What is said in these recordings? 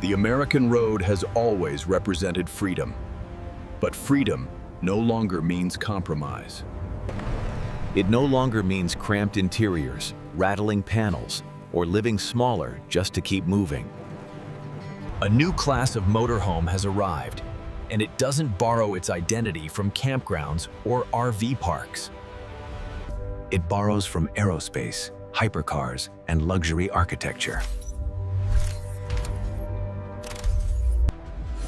The American road has always represented freedom, but freedom no longer means compromise. It no longer means cramped interiors, rattling panels, or living smaller just to keep moving. A new class of motorhome has arrived, and it doesn't borrow its identity from campgrounds or RV parks. It borrows from aerospace, hypercars, and luxury architecture.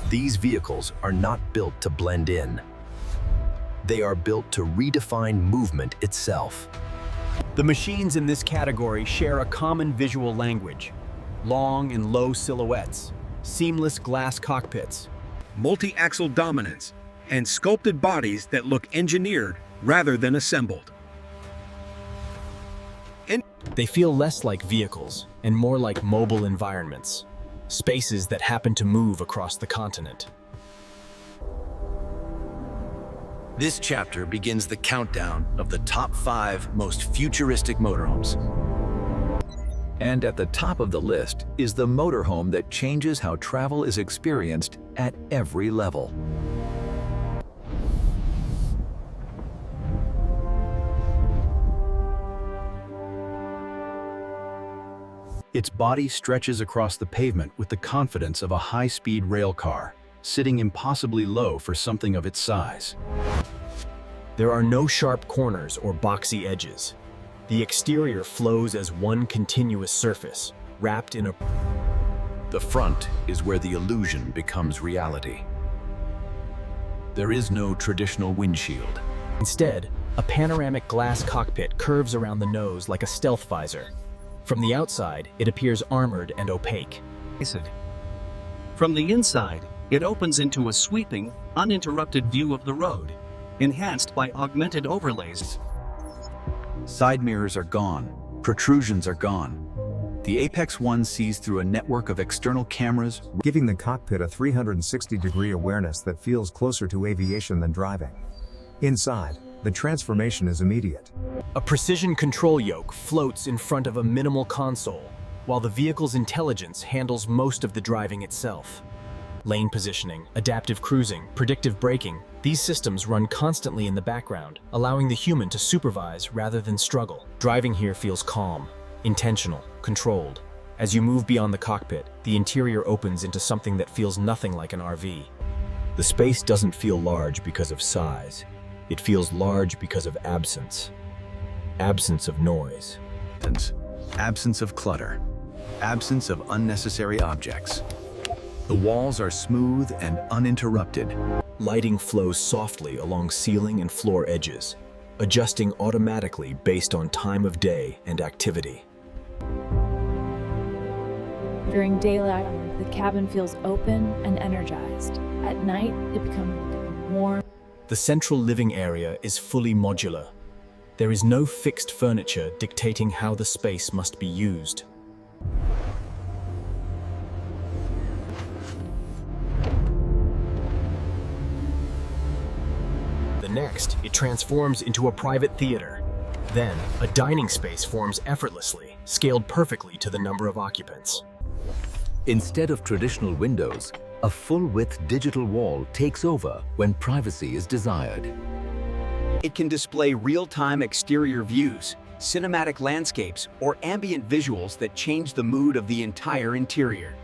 These vehicles are not built to blend in. They are built to redefine movement itself. The machines in this category share a common visual language: long and low silhouettes, seamless glass cockpits, multi-axle dominance, and sculpted bodies that look engineered rather than assembled. They feel less like vehicles and more like mobile environments, spaces that happen to move across the continent. This chapter begins the countdown of the top 5 most futuristic motorhomes. And at the top of the list is the motorhome that changes how travel is experienced at every level. Its body stretches across the pavement with the confidence of a high-speed rail car, sitting impossibly low for something of its size. There are no sharp corners or boxy edges. The exterior flows as one continuous surface, wrapped in a... The front is where the illusion becomes reality. There is no traditional windshield. Instead, a panoramic glass cockpit curves around the nose like a stealth visor. From the outside, it appears armored and opaque. From the inside, it opens into a sweeping, uninterrupted view of the road, enhanced by augmented overlays. Side mirrors are gone, protrusions are gone. The Apex One sees through a network of external cameras, giving the cockpit a 360-degree awareness that feels closer to aviation than driving. Inside, the transformation is immediate. A precision control yoke floats in front of a minimal console, while the vehicle's intelligence handles most of the driving itself. Lane positioning, adaptive cruising, predictive braking, these systems run constantly in the background, allowing the human to supervise rather than struggle. Driving here feels calm, intentional, controlled. As you move beyond the cockpit, the interior opens into something that feels nothing like an RV. The space doesn't feel large because of size. It feels large because of absence. Absence of noise. Absence of clutter. Absence of unnecessary objects. The walls are smooth and uninterrupted. Lighting flows softly along ceiling and floor edges, adjusting automatically based on time of day and activity. During daylight, the cabin feels open and energized. At night, it becomes warm. The central living area is fully modular. There is no fixed furniture dictating how the space must be used. Next, it transforms into a private theater. Then, a dining space forms effortlessly, scaled perfectly to the number of occupants. Instead of traditional windows, a full-width digital wall takes over when privacy is desired. It can display real-time exterior views, cinematic landscapes, or ambient visuals that change the mood of the entire interior.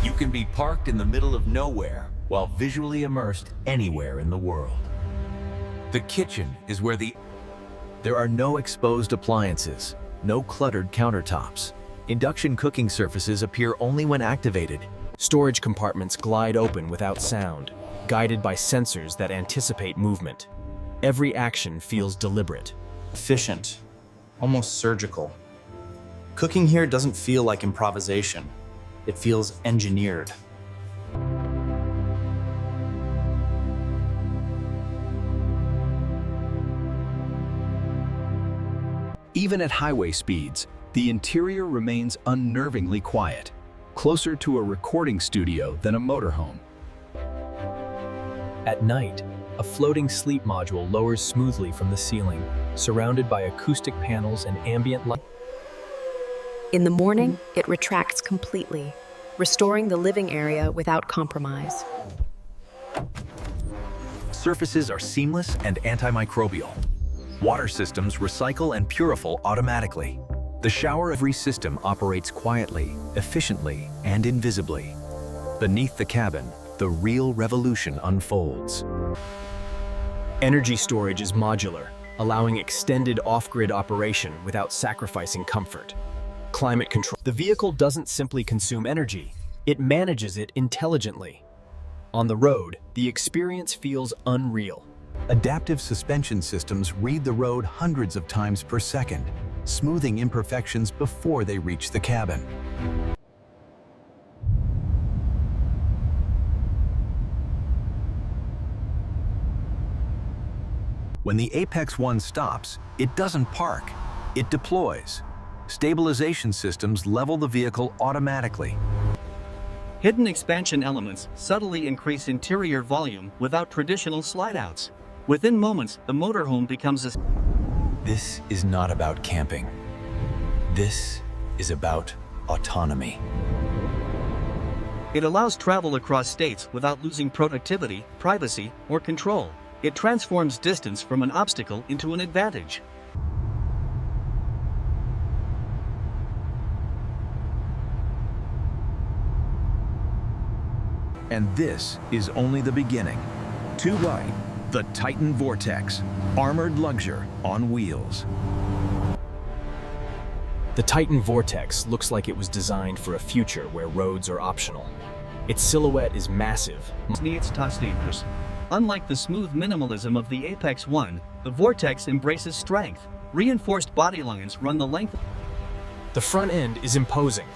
You can be parked in the middle of nowhere while visually immersed anywhere in the world. The kitchen is where there are no exposed appliances, no cluttered countertops. Induction cooking surfaces appear only when activated. Storage compartments glide open without sound, guided by sensors that anticipate movement. Every action feels deliberate. Efficient, almost surgical. Cooking here doesn't feel like improvisation. It feels engineered. Even at highway speeds, the interior remains unnervingly quiet, closer to a recording studio than a motorhome. At night, a floating sleep module lowers smoothly from the ceiling, surrounded by acoustic panels and ambient light. In the morning, it retracts completely, restoring the living area without compromise. Surfaces are seamless and antimicrobial. Water systems recycle and purify automatically. The shower every system operates quietly, efficiently, and invisibly. Beneath the cabin, the real revolution unfolds. Energy storage is modular, allowing extended off-grid operation without sacrificing comfort. Climate control. The vehicle doesn't simply consume energy, it manages it intelligently. On the road, the experience feels unreal. Adaptive suspension systems read the road hundreds of times per second, smoothing imperfections before they reach the cabin. When the Apex One stops, it doesn't park, it deploys. Stabilization systems level the vehicle automatically. Hidden expansion elements subtly increase interior volume without traditional slide-outs. Within moments, the motorhome becomes a... This is not about camping. This is about autonomy. It allows travel across states without losing productivity, privacy, or control. It transforms distance from an obstacle into an advantage. And this is only the beginning. To right, the Titan Vortex, armored luxury on wheels. The Titan Vortex looks like it was designed for a future where roads are optional. Its silhouette is massive. Needs touchscreens. Unlike the smooth minimalism of the Apex One, the Vortex embraces strength. Reinforced body lines run the length. The front end is imposing.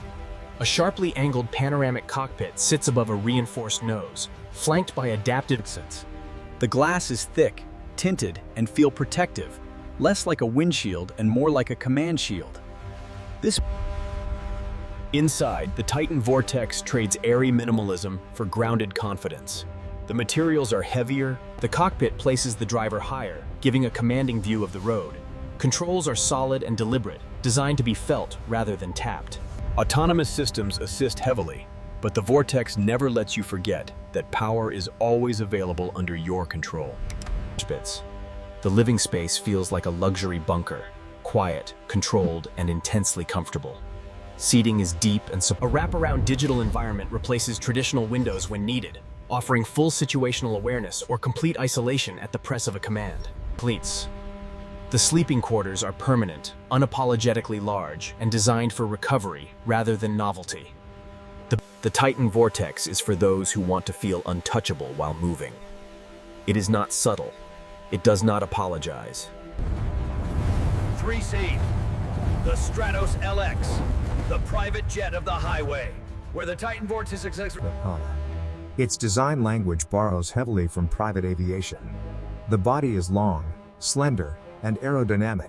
A sharply angled panoramic cockpit sits above a reinforced nose, flanked by adaptive exits. The glass is thick, tinted, and feel protective, less like a windshield and more like a command shield. Inside, the Titan Vortex trades airy minimalism for grounded confidence. The materials are heavier. The cockpit places the driver higher, giving a commanding view of the road. Controls are solid and deliberate, designed to be felt rather than tapped. Autonomous systems assist heavily, but the Vortex never lets you forget that power is always available under your control. The living space feels like a luxury bunker, quiet, controlled, and intensely comfortable. Seating is deep and a wraparound digital environment replaces traditional windows when needed, offering full situational awareness or complete isolation at the press of a command. The sleeping quarters are permanent, unapologetically large, and designed for recovery rather than novelty. The Titan Vortex is for those who want to feel untouchable while moving. It is not subtle. It does not apologize. 3C, the Stratos LX, the private jet of the highway, where the Titan Vortex exists. Its design language borrows heavily from private aviation. The body is long, slender, and aerodynamic.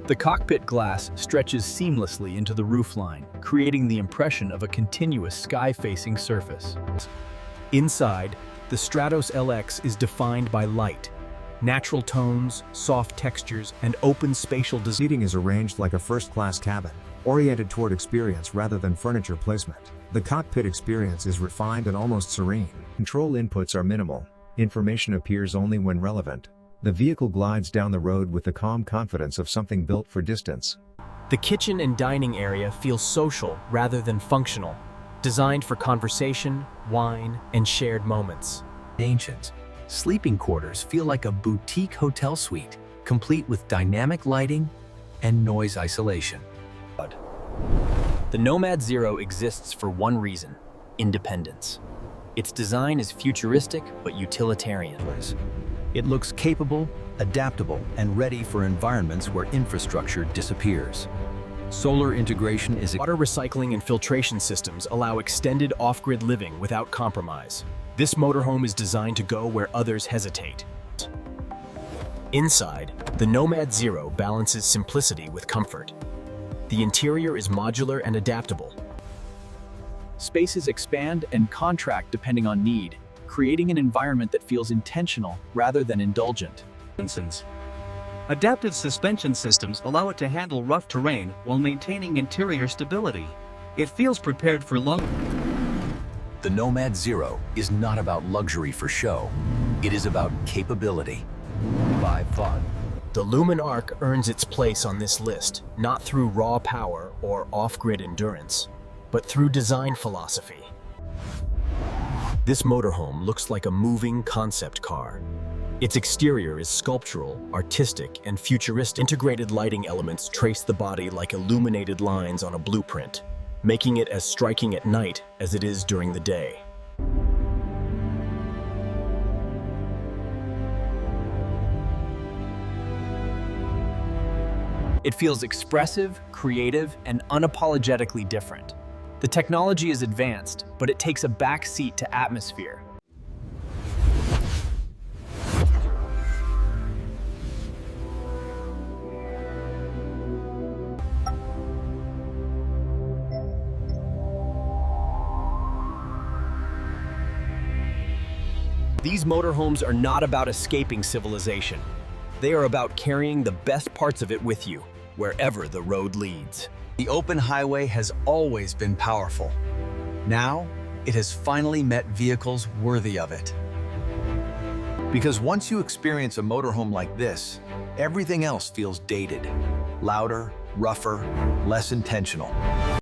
The cockpit glass stretches seamlessly into the roofline, creating the impression of a continuous sky-facing surface. Inside, the Stratos LX is defined by light, natural tones, soft textures, and open spatial design. Seating is arranged like a first-class cabin, oriented toward experience rather than furniture placement. The cockpit experience is refined and almost serene. Control inputs are minimal. Information appears only when relevant. The vehicle glides down the road with the calm confidence of something built for distance. The kitchen and dining area feels social rather than functional, designed for conversation, wine, and shared moments. Ancient. Sleeping quarters feel like a boutique hotel suite, complete with dynamic lighting and noise isolation. The Nomad Zero exists for one reason: independence. Its design is futuristic but utilitarian. It looks capable, adaptable, and ready for environments where infrastructure disappears. Solar integration is... Water recycling and filtration systems allow extended off-grid living without compromise. This motorhome is designed to go where others hesitate. Inside, the Nomad Zero balances simplicity with comfort. The interior is modular and adaptable. Spaces expand and contract depending on need, creating an environment that feels intentional rather than indulgent. Adaptive suspension systems allow it to handle rough terrain while maintaining interior stability. It feels prepared for long. The Nomad Zero is not about luxury for show. It is about capability. By fun. The Lumen Arc earns its place on this list, not through raw power or off-grid endurance, but through design philosophy. This motorhome looks like a moving concept car. Its exterior is sculptural, artistic, and futuristic. Integrated lighting elements trace the body like illuminated lines on a blueprint, making it as striking at night as it is during the day. It feels expressive, creative, and unapologetically different. The technology is advanced, but it takes a back seat to atmosphere. These motorhomes are not about escaping civilization. They are about carrying the best parts of it with you, wherever the road leads. The open highway has always been powerful. Now, it has finally met vehicles worthy of it. Because once you experience a motorhome like this, everything else feels dated, louder, rougher, less intentional.